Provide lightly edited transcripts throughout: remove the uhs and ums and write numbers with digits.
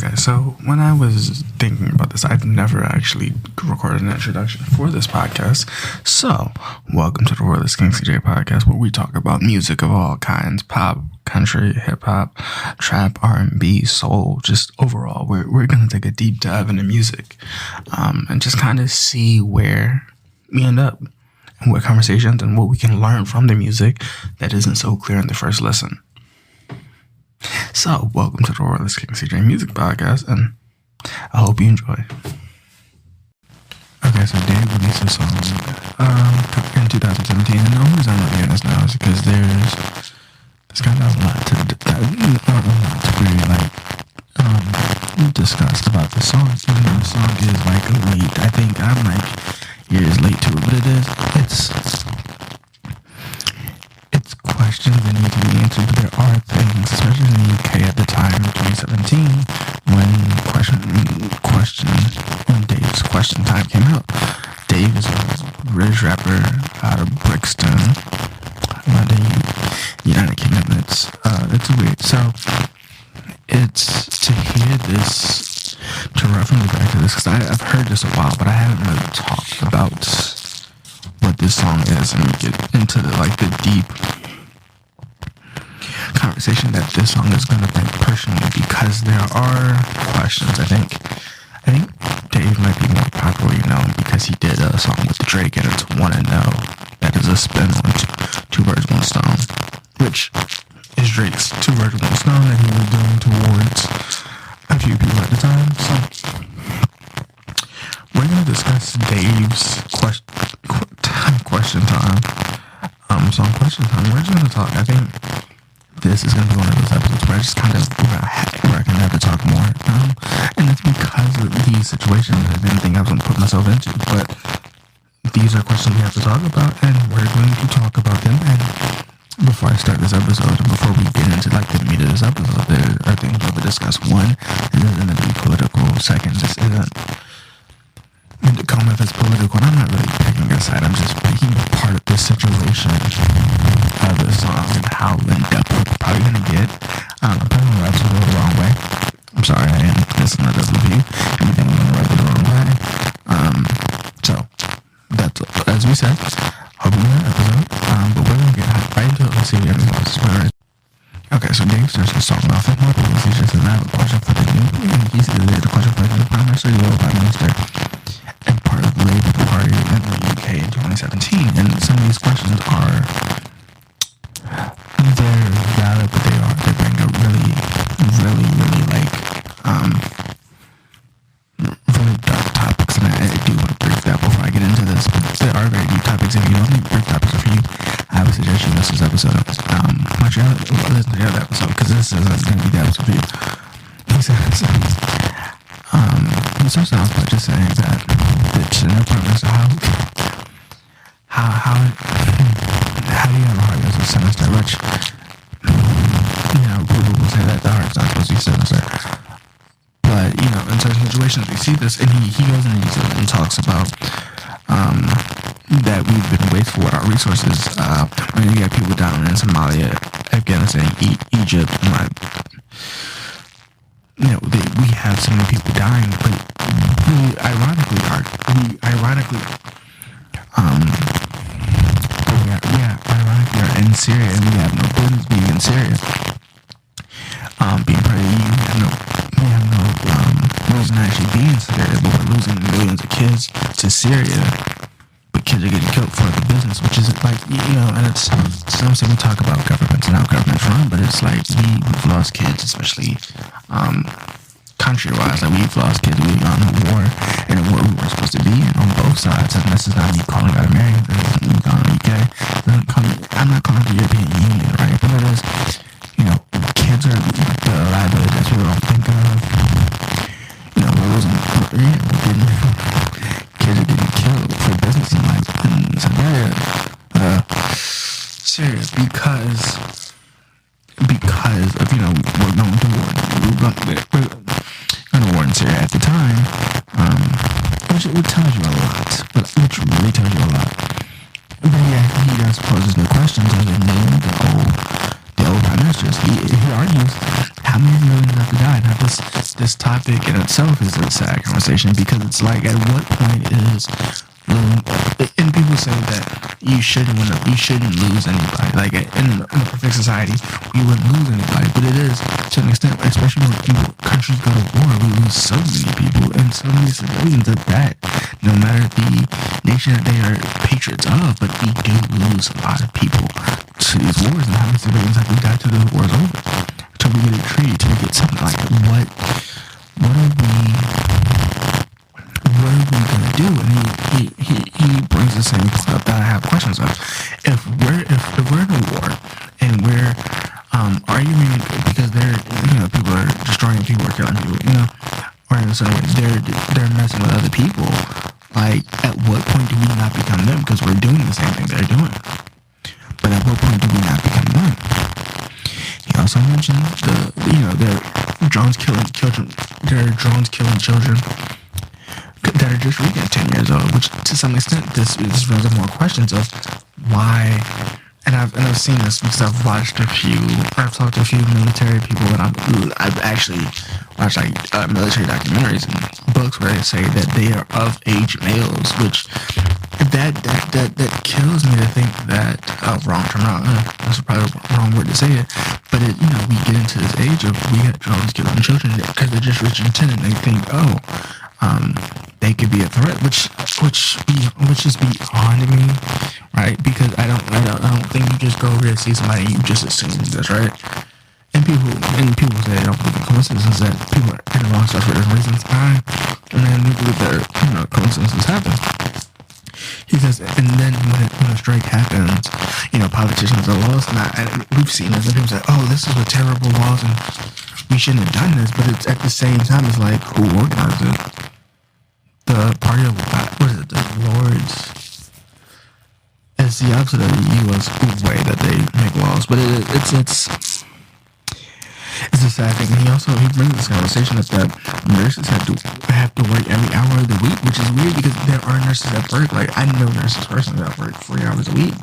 Okay, so when I was thinking about this, I've never actually recorded an introduction for this podcast. So, welcome to the Royalist King CJ podcast, where we talk about music of all kinds: pop, country, hip hop, trap, R&B, soul. Just overall, we're gonna take a deep dive into music, and just kind of see where we end up, and what conversations and what we can learn from the music that isn't so clear in the first listen. So, welcome to the Royalist King CJ Music Podcast, and I hope you enjoy. Okay, so Dave released a song in 2017, and the only reason I'm reviewing this now is because there's kind of a lot to really discussed about the song. Even though the song is late, I think I'm years late to it, but it's questions that need to be answered. But there are things, especially in the UK at the time, in 2017, when Dave's Question Time came out. Dave is a British rapper out of Brixton, London, United Kingdom. It's weird. So it's to hear this, to reference back to this, because I've heard this a while, but I haven't really talked about what this song is and get into the deep conversation that this song is going to bring personally, because there are questions. I think Dave might be more popularly known because he did a song with Drake, and it's Wanna Know. That is a spin on Two Birds, One Stone, which is Drake's Two Birds, One Stone that he was doing towards a few people at the time. So we're going to discuss Dave's question time. Song question time. We're just going to talk. I think this is going to be one of those episodes where I just kind of where I can have to talk more. And it's because of these situations I didn't think I was going to put myself into. But these are questions we have to talk about, and we're going to talk about them. And before I start this episode, before we get into the meat of this episode, there are things we'll discuss. One, this isn't going to be political. Second, this isn't meant to come off as political, and I'm not really picking a side. I'm just picking apart the situation of the song and how in depth we're probably gonna get. I'm probably gonna rap it the wrong way. I'm sorry, I am. This is not a review. I'm gonna rap it the wrong way. So that's, as we said, hope you enjoy the episode. But we're gonna get right into it. Let's see if everyone's spoilers. Okay, so Dave starts the song off with more people. He just says, I have a question for the new. He said the question for the Prime Minister, the Prime Minister, and part of the Labour Party in the UK in 2017. And some of these questions are, they're valid, but they bring up really dark topics. And I do want to brief that before I get into this. But there are very deep topics. If you don't think brief topics are for you, I would suggest you listen to this episode. Listen to the other episode, because this isn't going to be the episode for you. He starts off by just saying that the premise of how do you have a heart as a sinister, which, people will say that the heart's not supposed to be sinister. But, in certain situations we see this, and he goes into detail and talks about that we've been wasteful with our resources. When you got people down in Somalia, Afghanistan, Egypt, we have so many people dying, but we ironically are in Syria, and we have no business being in Syria. Being part of the EU, we have no reason to actually be in Syria, but we're losing millions of kids to Syria. But kids are getting killed for the business, which is and it's sometimes we talk about governments and how governments run, but it's we've lost kids, especially country-wise. We've lost kids. We've gone to war, and a war we weren't supposed to be in on both sides. And this is not me calling out America. This is me calling the UK. I'm not calling the European Union, right? But it is, kids are the liability that people don't think of. Kids are getting killed for business in Syria because of we're going to war. We're going to war in Syria at the time, which tells you a lot. Which really tells you a lot. But yeah, he does poses new questions as in the old prime ministers. He argues how many millions have to die, not just this topic in itself is a sad conversation because it's like, at what point is, and people say that you shouldn't lose anybody. Like in a perfect society, we wouldn't lose anybody, but it is to an extent, especially when countries go to war, we lose so many people and so many civilians at that. No matter the nation that they are patriots of, but we do lose a lot of people to these wars. And how many civilians have we got to the wars over? Till we get a treaty, till we get something like what are we gonna do? And he brings the same stuff that I have questions of. If we're in a war and we're arguing because people are destroying people or killing people, or in some way they're messing with other people. Like, at what point do we not become them? Because we're doing the same thing they're doing. But at what point do we not become them? He also mentioned their drones killing children. Their drones killing children that are just reaching 10 years old, which to some extent this raises more questions of why. And I've seen this because I've talked to a few military people, and I've actually watched military documentaries and books where they say that they are of age males, which that kills me to think that wrong term out. That's probably the wrong word to say it, but we get into this age of we got drones killing children because they're just reaching 10 and they think they could be a threat, which is beyond me, right? Because I don't think you just go over there and see somebody and you just assume this, right? And people say they don't believe in coincidences, that people are in the wrong stuff for different reasons. And then we believe that coincidences happen. He says, and then when a strike happens, politicians are lost, and we've seen this. And people say, "Oh, this is a terrible loss, and we shouldn't have done this." But it's at the same time, it's like, who organized it? The party of the Lords. It's the opposite of the U.S. way that they make laws, but it's a sad thing. And he brings this conversation up that nurses have to work every hour of the week, which is weird because there are nurses that work. Like, I know nurses personally that work 40 hours a week,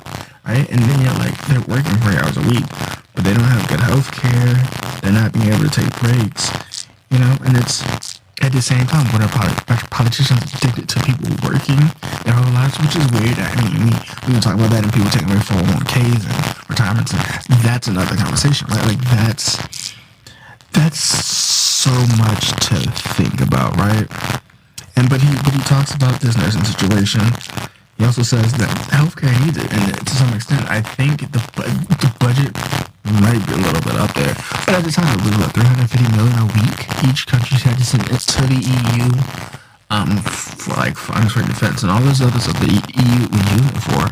right? And then they're working 40 hours a week, but they don't have good health care. They're not being able to take breaks, and it's at the same time when our politicians addicted to people working their whole lives, which is weird. I mean, we can talk about that and people taking away 401ks and retirements, and that's another conversation, right? Like, that's so much to think about, right? But he talks about this nursing situation. He also says that healthcare needs it, and to some extent, I think the budget might be a little bit up there. But at the time, it was $350 million a week. Each country had to send it to the EU for funds for defense and all this other stuff the EU was using it for.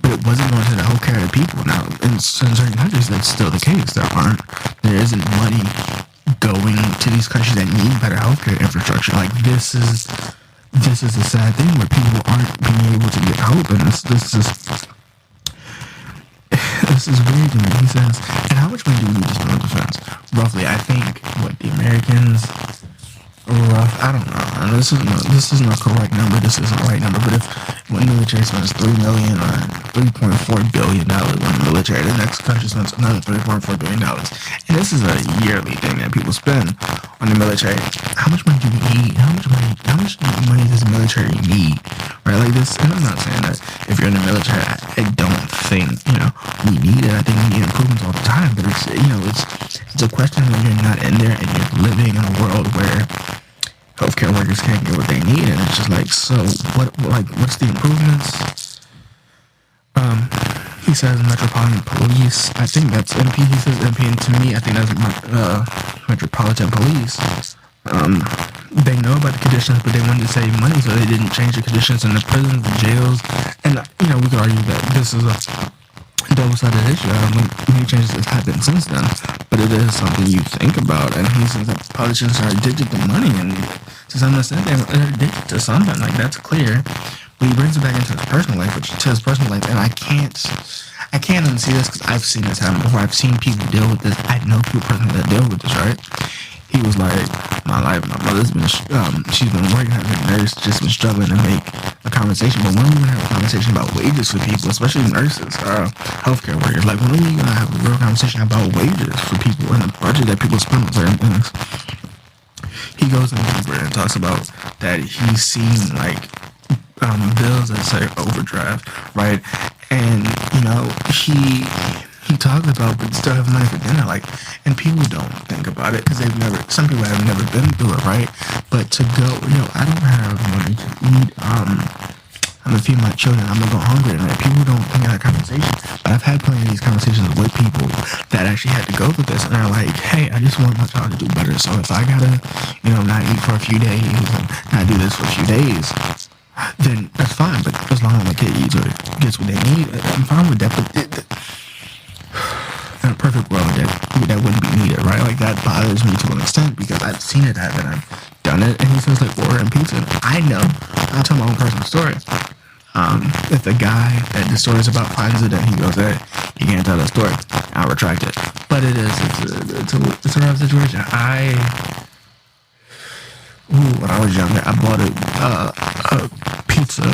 But it wasn't going to the healthcare of the people. Now, in certain countries, that's still the case. There isn't money going to these countries that need better healthcare infrastructure. Like, this is a sad thing where people aren't being able to get help, and this is weird to me. He says, and how much money do we need to spend on defense? Roughly, I think, the Americans, I don't know. And this isn't a correct number. This isn't the right number. But if one military spends $3 million or $3.4 billion on the military, the next country spends another $3.4 billion. And this is a yearly thing that people spend on the military. How much money do we need? How much money does the military need? Right? Like this, and I'm not saying that if you're in the military, I don't think, we need it. I think we need improvements all the time. But it's a question when you're not in there and you're living in a world where healthcare workers can't get what they need, and it's just like, so what's the improvements? He says Metropolitan Police. I think that's MP. He says MP, and to me, I think that's Metropolitan Police. They know about the conditions, but they wanted to save money, so they didn't change the conditions in the prisons, the jails, and we could argue that this is a double-sided issue. Many changes have happened since then, but it is something you think about. And he says that politicians are addicted to money, and to some extent they're addicted to something. Like, that's clear. But he brings it back into his personal life, and I can't unsee this because I've seen this happen before. I've seen people deal with this. I know people personally that deal with this, right? He was like, my mother's been, she's been working as a nurse, just been struggling to make a conversation. But when are we going to have a conversation about wages for people, especially nurses, healthcare workers? Like, when are we going to have a real conversation about wages for people and the budget that people spend on certain things? goes in deeper and talks about that he's seen like bills that say overdraft, right? And he talks about but still have money for dinner, like, and people don't think about it because they've never. Some people have never been through it, right? But to go, I don't have money to eat. I'm gonna feed my children. I'm gonna go hungry tonight. People don't think of that conversation. But I've had plenty of these conversations with people that actually had to go through this, and they're like, "Hey, I just want my child to do better. So if I gotta, not eat for a few days and not do this for a few days, then that's fine. But as long as my kid eats or gets what they need, I'm fine with that." But in a perfect world, that wouldn't be needed, right? Like that bothers me to an extent because I've seen it happen. I've done it, and he feels like ordering pizza. I know. I'll tell my own personal story. If the guy that the story is about finds it and he goes, "Hey, he can't tell that story," I'll retract it. But it's a rough situation. When I was younger, I bought a pizza.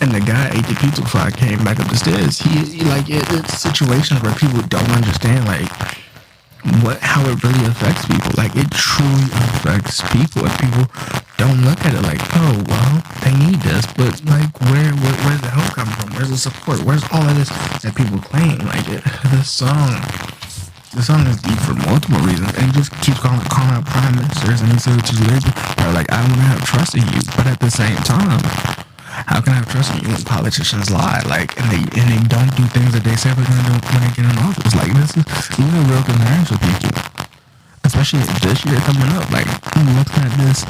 And the guy ate the pizza before I came back up the stairs. He like it's situations where people don't understand like how it really affects people. Like it truly affects people, and people don't look at it like, oh well, they need this, but like where's the help come from? Where's the support? Where's all of this that people claim? Like the song is deep for multiple reasons, and he just keeps calling out prime ministers and he says to the lady, like, I want to have trust in you, but at the same time, how can I have trust in you when politicians lie? Like, and they don't do things that they say they're gonna do when they get in office. Like, these are real concerns for people, especially this year coming up. Like, I'm looking at this,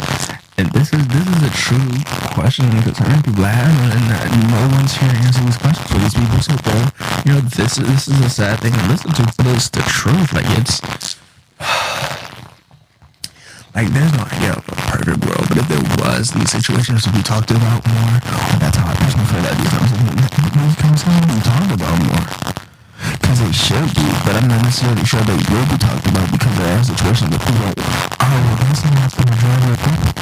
and this is a true question and concern people have, and no one's here to answer these questions for these people. So, this is a sad thing to listen to, but it's the truth. Like, it's. Like, there's no idea of a perfect world, but if there was, these situations would be talked about more. That's how I personally feel that these conversations will be talked about more. Because they should be, but I'm not necessarily sure they will be talked about because there are situations that people are, well, that's not for the majority of people.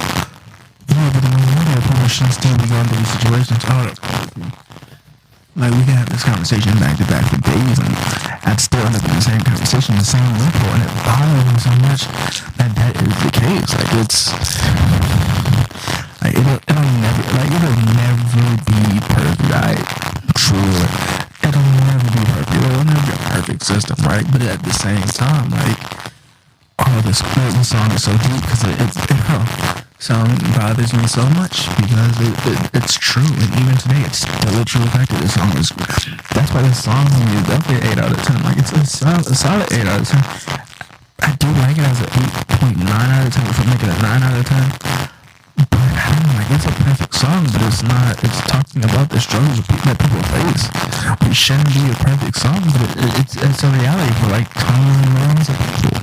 Yeah, but the majority of people shouldn't still be going through these situations. Like, we can have this conversation back to back for days, and I'd still end up in the same conversation, the same loophole, and it bothers me so much that is the case. Like, it's, like, it'll never be perfect. Truly, it'll never be perfect. It'll never be a perfect system, right? But at the same time, like, this song is so deep because it song bothers me so much because it's true, and even today it's still a true fact that this song is. That's why this song is definitely an 8 out of 10. Like, it's a solid 8 out of 10. I do like it as an 8.9 out of 10 if I make it a 9 out of 10. But I don't know, like, it's a perfect song, but it's not. It's talking about the struggles that people face. It shouldn't be a perfect song, but it's a reality for like tons and millions of people.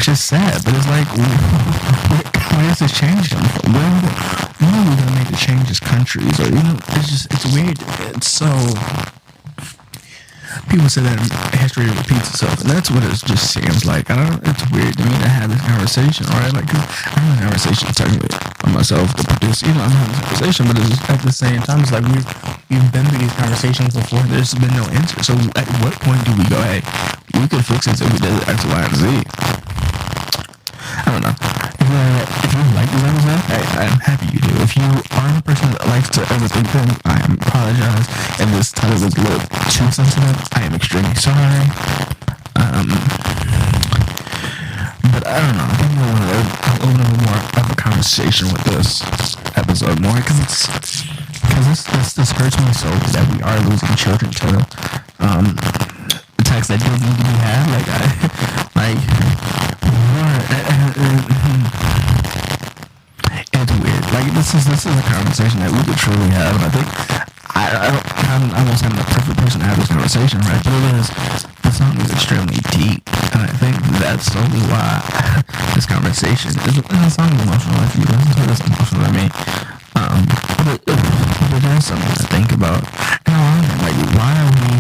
Which is sad, but it's like, where does this change come from? When are we gonna make the change as countries? Or it's weird. It's so. People say that history repeats itself, and that's what it just seems like. It's weird to me to have this conversation, right? Like, cause I'm having a conversation technically by myself, the producer. I'm having a conversation, but it's at the same time, it's like we've been through these conversations before. There's been no answer. So at what point do we go, hey, we could fix this if we did X, Y, and Z? I don't know. If you like this episode, I'm happy you do. If you aren't a person that likes to overthink things, I apologize. If this title is a little too sensitive, I am extremely sorry. But I don't know. I think I want to open up more of a conversation with this episode more because this hurts me so that we are losing children to the text that didn't need to be had. It's weird. Like, this is a conversation that we could truly have, and I think I won't say I'm the perfect person to have this conversation, right? But the song is extremely deep, and I think that's solely why this conversation is. And the song is emotional. If you listen to it, it's emotional to me. But it is something to think about. And like, why are we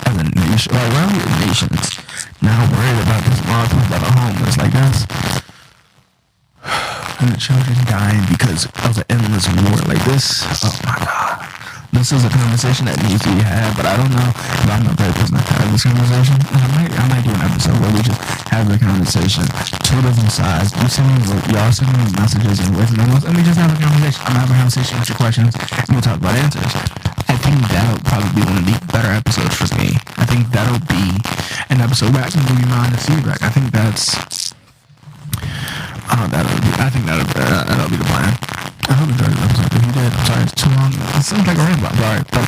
as a nation? Like, why are we as nations now worried about this small people that are homeless? Like, that's. And the children dying because of an endless war like this. Oh my God. This is a conversation that needs to be had, but I don't know if I'm the right person to have this conversation. And I might do an episode where we just have the conversation. Two different sides. Y'all send me messages and voice memos, and we just have a conversation. I'm having a conversation with your questions, and we'll talk about answers. I think that'll probably be one of the better episodes for me. I think that'll be an episode where I can give you my honest feedback. I think that's. That'll be the plan. I hope you enjoyed the episode. If you did, I'm sorry it's too long. It seems like a ramble. I'm sorry, but